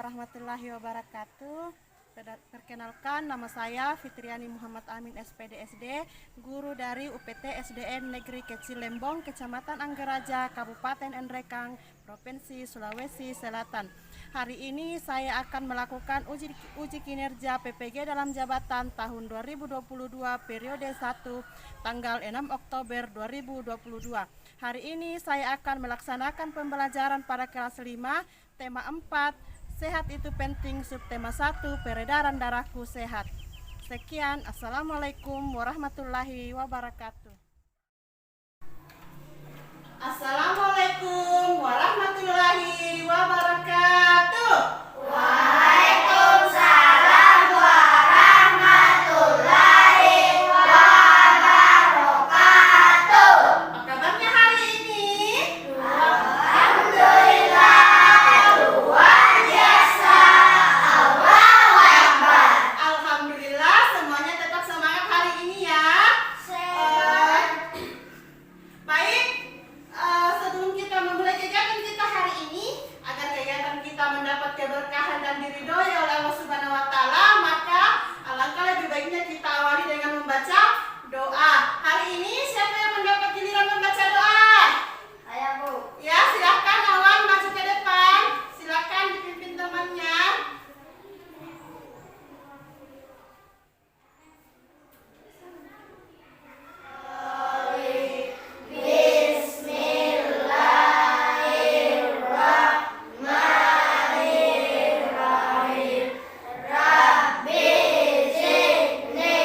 warahmatullahi wabarakatuh. Perkenalkan, nama saya Fitriani Muhammad Amin SPD SD, guru dari UPT SDN Negeri Kecil Lembong, Kecamatan Anggeraja, Kabupaten Nrekang, Provinsi Sulawesi Selatan. Hari ini saya akan melakukan uji kinerja PPG dalam jabatan tahun 2022 periode 1 tanggal 6 Oktober 2022. Hari ini saya akan melaksanakan pembelajaran pada kelas 5, tema 4, sehat itu penting, subtema 1, peredaran darahku sehat. Sekian, Assalamualaikum warahmatullahi wabarakatuh. Assalamualaikum warahmatullahi wabarakatuh. Waalaikumsalam warahmatullahi wabarakatuh. Apa kabarnya hari ini? Alhamdulillah, luar biasa. Allahu Akbar. Alhamdulillah, semuanya tetap semangat hari ini ya. Baik, sebelum kita memulai kegiatan kita hari ini, agar kegiatan kita mendapat keberkahan dan diridhoi oleh Allah Subhanahu wa Ta'ala, maka alangkah lebih baiknya kita awali dengan membaca doa. Hari ini siapa yang mendapat giliran membaca doa? Ayo, Bu. Ya, silakan Awan maju ke depan. Silakan dipimpin temannya. Bismillahirrahmanirrahim. Rabbi zidni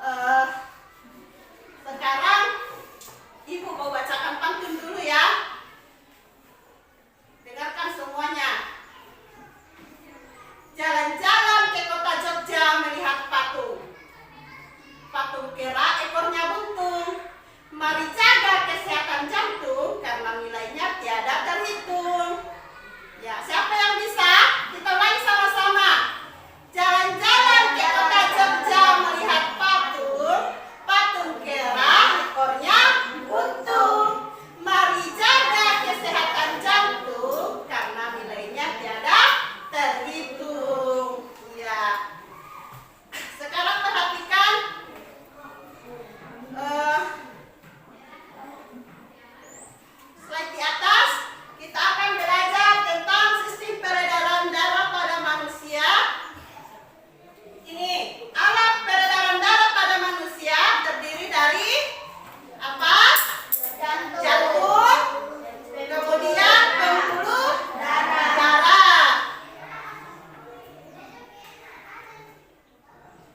eh, sekarang Ibu mau bacakan pantun dulu ya. Dengarkan semuanya. Jalan-jalan ke kota Jogja melihat patung. Patung kera ekornya buntung. Mari jaga kesehatan jantung karena nilainya tiada terhitung. Ya, siapa yang bisa? Kita ulangi sama-sama. Jalan-jalan ke kota Jogja melihat patung. Patung kera ekornya buntung. Mari jaga kesehatan jantung karena nilainya tiada terhitung. Ya. Sekarang perhatikan slide di atas. Kita akan belajar tentang sistem peredaran darah pada manusia. Ini alat peredaran darah pada manusia terdiri dari apa? Jantung, kemudian pembuluh darah.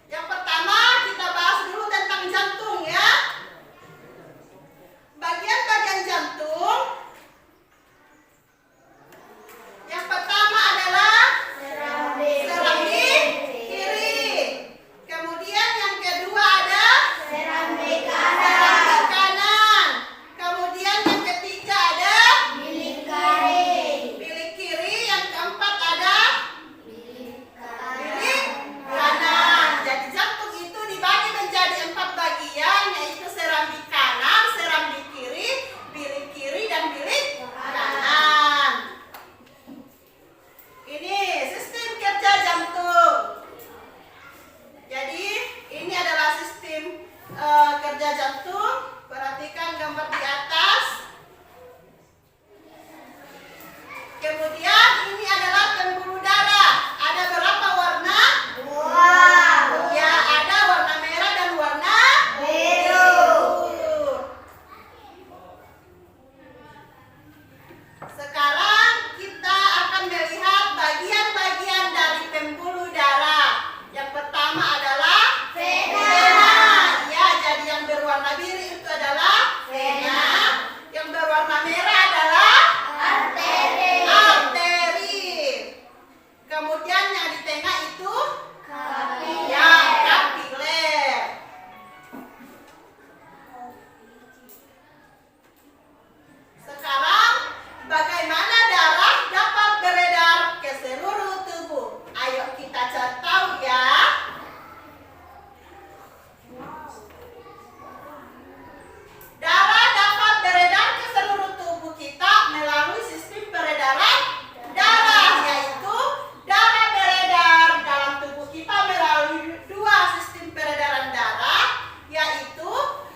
Yang pertama kita bahas dulu tentang jantung ya. Bagian-bagian jantung. Yang pertama adalah serambik kiri. Kemudian yang kedua ada serambik kanan. Kemudian yang ketiga ada bilik kiri. Yang keempat ada bilik kanan. Jadi jantung itu dibagi menjadi 4 bagian, yaitu serambik kanan, serambik kiri, bilik kiri, dan bilik kanan. Ini sistem kerja jantung. Jadi ini adalah sistem kerja jantung. Perhatikan gambar di atas. Kemudian ini adalah pembuluh darah. Ada berapa warna? Ya, ada warna merah dan warna biru. Sekarang kita akan melihat bagian-bagian dari pembuluh darah. Yang pertama adalah vena. Ya, jadi yang berwarna biru itu adalah vena. Yang berwarna merah adalah arteri. Kemudian yang di tengah itu ya, kapiler. Sekarang bagaimana darah dapat beredar ke seluruh tubuh? Ayo kita cari tahu ya. Darah dapat beredar ke seluruh tubuh kita melalui sistem peredaran darah, yaitu darah beredar dalam tubuh kita melalui 2 sistem peredaran darah, yaitu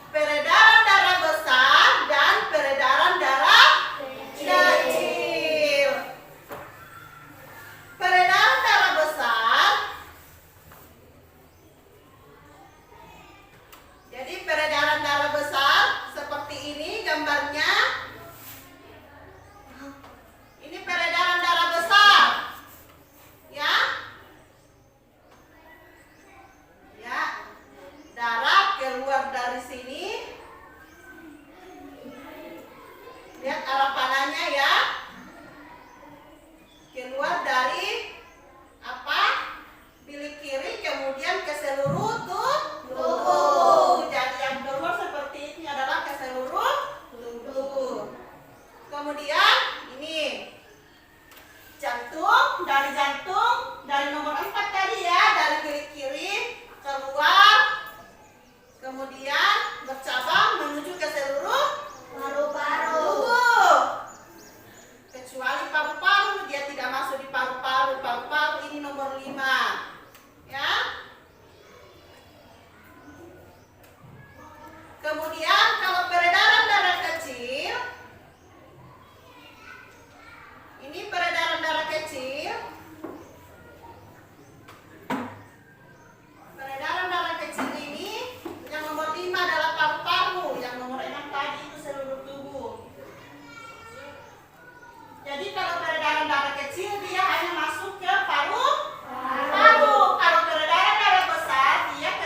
peredaran darah besar dan peredaran darah kecil. Peredaran darah besar. Jadi peredaran darah besar seperti ini gambarnya. Ini peredaran darah besar. Ya. Ya. Darah keluar dari sini. Lihat arah panahnya ya. Keluar dari apa? Bilik kiri kemudian ke seluruh tubuh. Jadi yang keluar seperti ini adalah ke seluruh tubuh. Kemudian ini jantung, dari nomor 4 tadi ya, dari bilik kiri keluar, kemudian bercabang menuju ke seluruh tubuh. Kecuali paru-paru, dia tidak masuk di paru-paru. Paru-paru ini nomor 5. Ya. Kemudian kalau peredaran darah kecil, ini peredaran darah kecil. Peredaran darah kecil ini yang nomor 5 adalah paru-paru, yang nomor 6 tadi itu seluruh tubuh. Jadi kalau peredaran darah kecil dia hanya masuk ke paru-paru. Kalau peredaran darah besar dia ke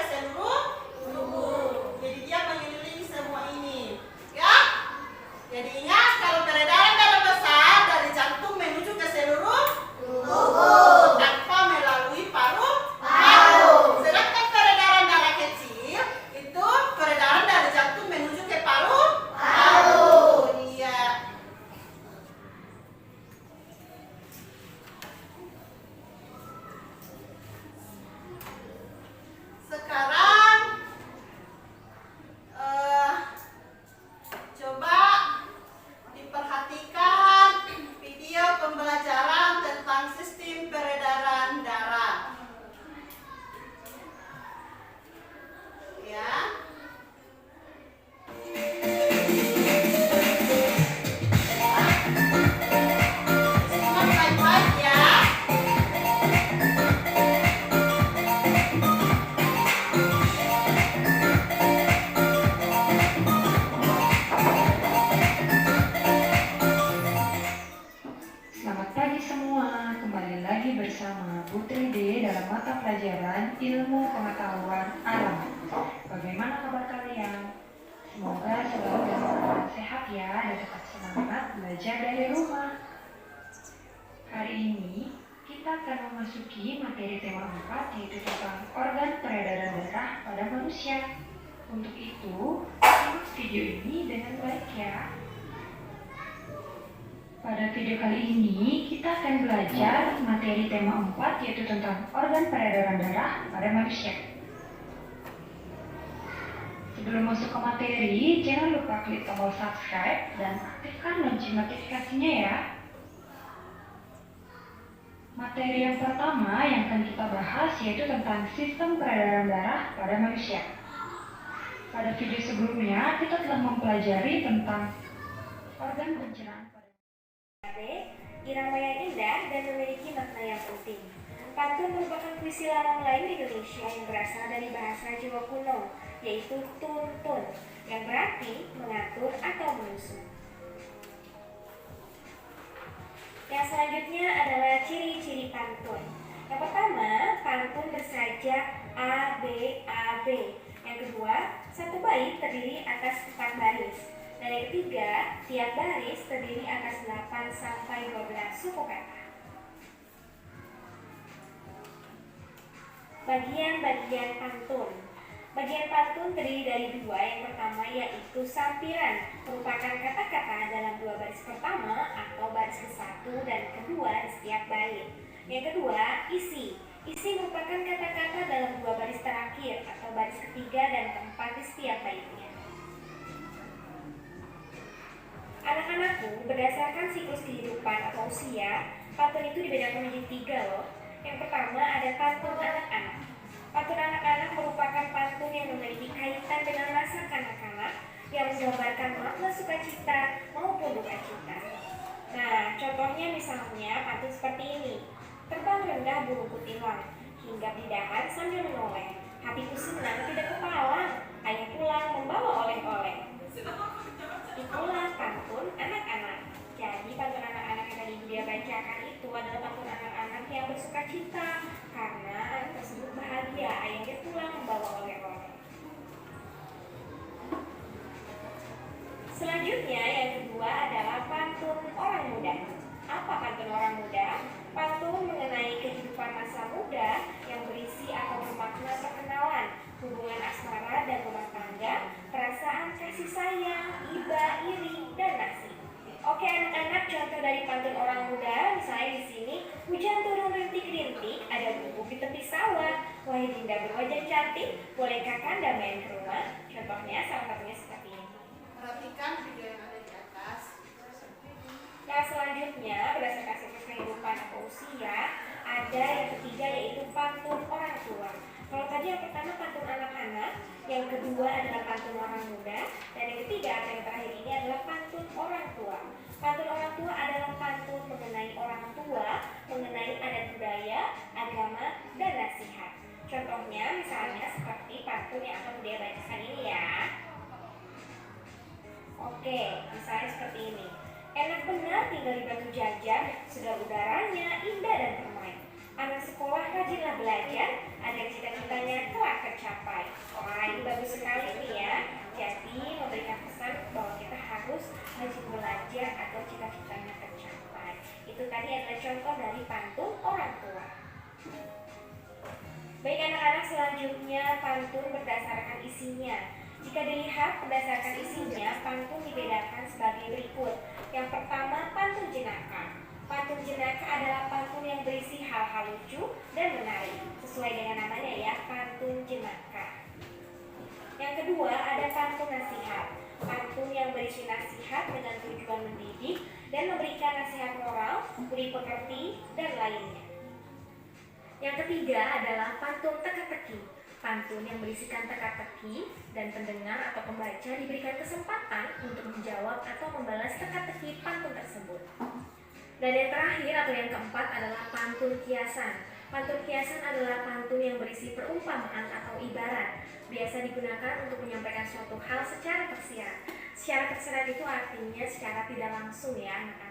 memasuki materi tema 4, yaitu tentang organ peredaran darah pada manusia. Untuk itu, simak video ini dengan baik ya. Pada video kali ini, kita akan belajar materi tema 4, yaitu tentang organ peredaran darah pada manusia. Sebelum masuk ke materi, jangan lupa klik tombol subscribe dan aktifkan lonceng notifikasinya ya. Materi yang pertama yang akan kita bahas yaitu tentang sistem peredaran darah pada manusia. Pada video sebelumnya, kita telah mempelajari tentang organ pencernaan pada irama yang indah dan memiliki makna yang penting. Pantun merupakan puisi lama Melayu Indonesia yang berasal dari bahasa Jawa kuno, yaitu tuntun, yang berarti mengatur atau menyusun. Yang selanjutnya adalah ciri-ciri pantun. Yang pertama, pantun bersaja A, B, A, B. Yang kedua, satu bait terdiri atas 4 baris. Dan yang ketiga, tiap baris terdiri atas 8 sampai 12 suku kata. Bagian-bagian pantun. Bagian pantun terdiri dari 2. Yang pertama yaitu sampiran, merupakan kata-kata dalam 2 baris pertama atau baris ke-1 dan kedua di setiap bait. Yang kedua, isi. Isi merupakan kata-kata dalam 2 baris terakhir atau baris ketiga dan keempat di setiap baitnya. Anak-anakku, berdasarkan siklus kehidupan atau usia, pantun itu dibedakan menjadi 3 loh. Yang pertama ada pantun anak-anak. Pantun anak-anak merupakan pantun yang memiliki kaitan dengan masa kanak-kanak yang menggambarkan makna sukacita maupun duka cita. Nah, contohnya misalnya pantun seperti ini. Terbang rendah burung kutilang, hinggap di dahan sambil menoleh. Hatiku senang tidak kepalang, ayah pulang membawa oleh-oleh. Itulah pantun anak-anak. Jadi pantun anak-anak yang tadi dia bacakan itu adalah pantun anak-anak yang bersukacita karena anak tersebut bahagia ayahnya pulang membawa oleh-oleh. Selanjutnya yang kedua adalah pantun orang muda. Apa pantun orang muda? Pantun mengenai kehidupan masa muda yang berisi atau bermakna perkenalan, hubungan asmara dan rumah tangga, perasaan kasih sayang, iba, iri, dan nasib. Oke anak-anak, contoh dari pantun orang muda, misalnya di sini, hujan turun rintik-rintik, ada bubuk di tepi sawah, wahai Dinda berwajah cantik, bolehkah Kanda main ke rumah? Contohnya salah satunya seperti ini. Perhatikan video yang ada di atas. Nah selanjutnya berdasarkan siklus kehidupan atau usia, ada yang ketiga yaitu pantun orang tua. Kalau tadi yang pertama pantun anak-anak, yang kedua adalah pantun orang muda, dan yang ketiga atau yang terakhir ini adalah pantun orang tua. Pantun orang tua adalah pantun mengenai orang tua, mengenai adat budaya, agama, dan nasihat. Contohnya misalnya seperti pantun yang akan dia bacakan ini ya. Oke, misalnya seperti ini. Enak benar tinggal di batu jajar, segar udaranya indah dan permai. Anak sekolah rajinlah belajar, agar cita-citanya kelak tercapai. Wah, ini bagus sekali nih ya. Jadi memberikan pesan bahwa kita harus rajin belajar agar cita-citanya tercapai. Itu tadi adalah contoh dari pantun orang tua. Baik anak-anak, selanjutnya pantun berdasarkan isinya. Jika dilihat berdasarkan isinya, pantun dibedakan sebagai berikut. Yang pertama, pantun jenaka. Pantun jenaka adalah pantun yang berisi hal-hal lucu dan menarik, sesuai dengan namanya ya, pantun jenaka. Yang kedua, ada pantun nasihat. Pantun yang berisi nasihat dengan tujuan mendidik dan memberikan nasihat moral, budi pekerti, dan lainnya. Yang ketiga adalah pantun teka-teki. Pantun yang berisikan teka-teki dan pendengar atau pembaca diberikan kesempatan untuk menjawab atau membalas teka-teki pantun tersebut. Dan yang terakhir atau yang keempat adalah pantun kiasan. Pantun kiasan adalah pantun yang berisi perumpamaan atau ibarat. Biasa digunakan untuk menyampaikan suatu hal secara tersirat. Secara tersirat itu artinya secara tidak langsung ya anak-anak.